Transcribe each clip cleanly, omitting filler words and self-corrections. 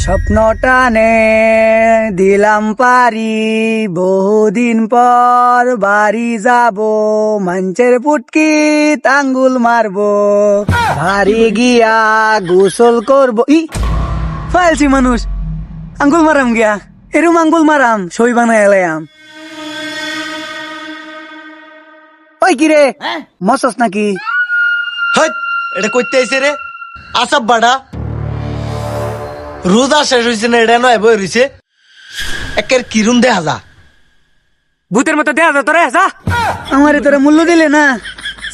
স্বপ্নটানে দিলাম পারি, বহুদিন পর বাড়ি যাব, মঞ্চের পুটকি আঙ্গুল মারবো, বাড়ি গিয়া গোসল করবো। ফাইলছি মানুষ আঙ্গুল মারাম গিয়া, এরম আঙ্গুল মারাম সই বানায় এলাম। ওই কিরে মসস নাকি? এটা করতে আইছে রে আসাব বাড়া, রোজা শেষ হয়েছে না, এটা নয় বই রয়েছে একের কিরম দেখা যা, ভূতের মতো দেয়া তোরা যা। আমারে তোরা মূল্য দিলে না,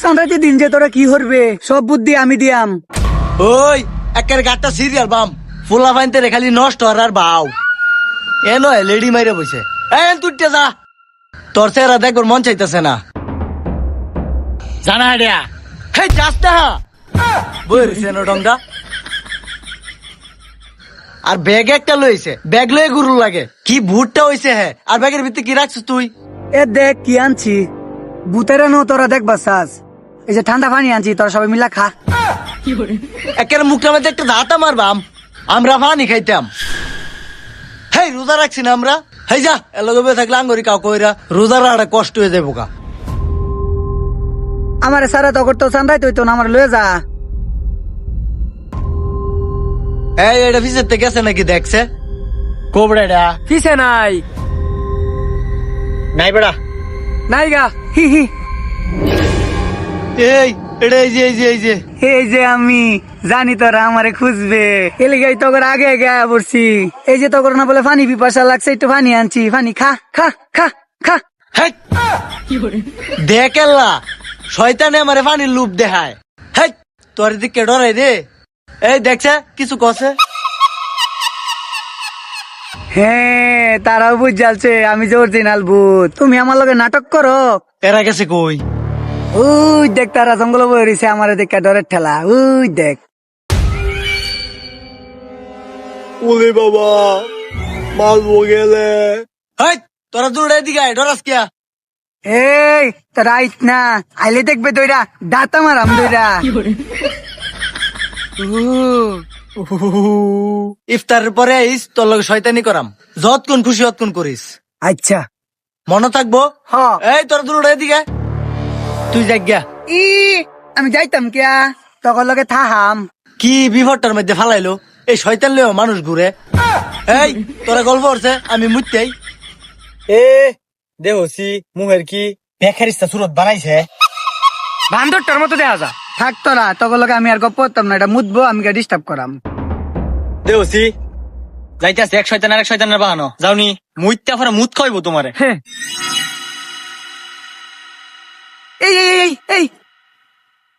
সামরাতে দিন যে তোরা কি করবে সব বুদ্ধি আমি দিয়াম। ওই একের গাটটা সিরিয়াল বাম ফুলা ফাইনতে রে খালি নষ্ট আর বাউ এ নয় লেডি মাইরে বসে। তুইটা যা, তোর চেহারা দেখবার মন চাইতেছে না জানা হেডিয়া। হে যাস না বই রয়েছে না ডংডা, আর ব্যাগ একটা লইছে, ব্যাগ লয়ে গুরু লাগে কি ভুটটা হইছে। হ্যাঁ আর ব্যাগের ভিতরে কি রাখছিস তুই? এ দেখ কি আনছি, ভূতেরা নো তোরা দেখবা সাজ, এই যে ঠান্ডা পানি আনছি তোরা সবাই মিলা খা। একের মুখটা মধ্যে একটা ধাতা মারবাম, আমরা পানি খাইতাম। হেই রোজা রাখছি না আমরা, হেই যা এলাকা থাকলে আঙ্গুরি কাউ কইরা রোজার আড়া কষ্ট হয়ে যাবো কা। আমার সারা তো করতো চান্দাই তো না, আমার লয়ে যা। এই এটা ফিসের গেছে নাকি দেখছে কোবড়া এটা কিসে নাই নাই বেড়া নাই গা হি হি। এই এটা এই যে এই যে এই যে এই যে আমি জানি তোরা আমারে খুঁজবে, এলিগাই তোর আগে আগে আয়া পড়ছি। এই যে তোর না বলে পানি পিপাসা লাগছে, একটু পানি আনছি, পানি খা খা খা খা। হেই দেখ এল্লা শয়তানে আমারে পানির লুপ দেখায়। হেই তোর দিকে ডরাই রে, এই দেখছে কিছু কছে। হ্যাঁ তারাও বুঝ জ্বালছে আমি যে অরিজিনাল ভূত, তুমি আমার লগে নাটক করো। এরা গেছে কই? ওই দেখ তারা জঙ্গল বয়ে রয়েছে, আমার দেখে ডরের ঠেলা, ওই দেখ। ওলে বাবা মারবো গেলে। হেই তোরা দূরে দিকে ডরাস কিয়া? এই তোরা আইস না, আইলে দেখবে দইরা দাঁত মারাম দইরা। ইফতারের পরে আইস, তোর লগে শয়তানি করাম, যতক্ষণ খুশি ততক্ষণ করিস, আচ্ছা মনে থাকবো। হ্যাঁ এই তোরা দূরে দিকে তুই যাই গিয়া। ই আমি যাইতাম কিয়া, তখন লগে থাহাম। কি বিপদটার মধ্যে ফালাইলো এই শয়তান লেও মানুষ ঘুরে। এই তোরা গল্প করছে আমি মুততেই এ দেহসি মুহের কি বেখারিস্তা সুরত বানাইছে, বান্দরটার মতো দেখা যা। থাক তোরা, তখন লগে আমি আর গপ্প করতাম না, এটা মুতবো আমি ডিস্টার্ব করাম। দেহসি যাইতাছে এক শয়তান আর এক শয়তানের বাহানো যাওনি মুইত্যা ফরা মুত খাইবো তোমারে। হ্যাঁ এই এই এই এই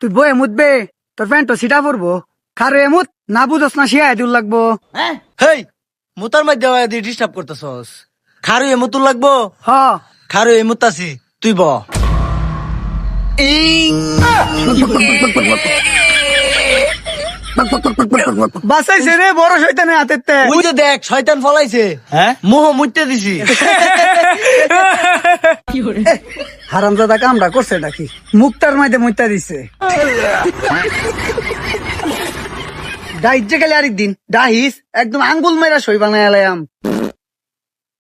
তুই বয়ে মুতবে, তোর প্যান্ট সিটা পড়বো, খারে মুত না বুঝস না শিয়া দূর লাগবো। হেই মুতার মধ্যে ডিস্টার্ব করতেছস, খারু এ মুতুর লাগবো। হ খারু এ মুতাছি তুই ব। বাসাইছে রে বড় শয়তানের হাতেতে। ওই যে দেখ শয়তান ফলাইছে, হ্যাঁ মোহ মুইতে দিছি। হারামজাদা কামড়া করছে নাকি, মুক্তার মধ্যে মুইতা দিছে। ডাইজ গেলে আরেকদিন ডাহিস একদম আঙ্গুল মেরা সই বানায় এলাম।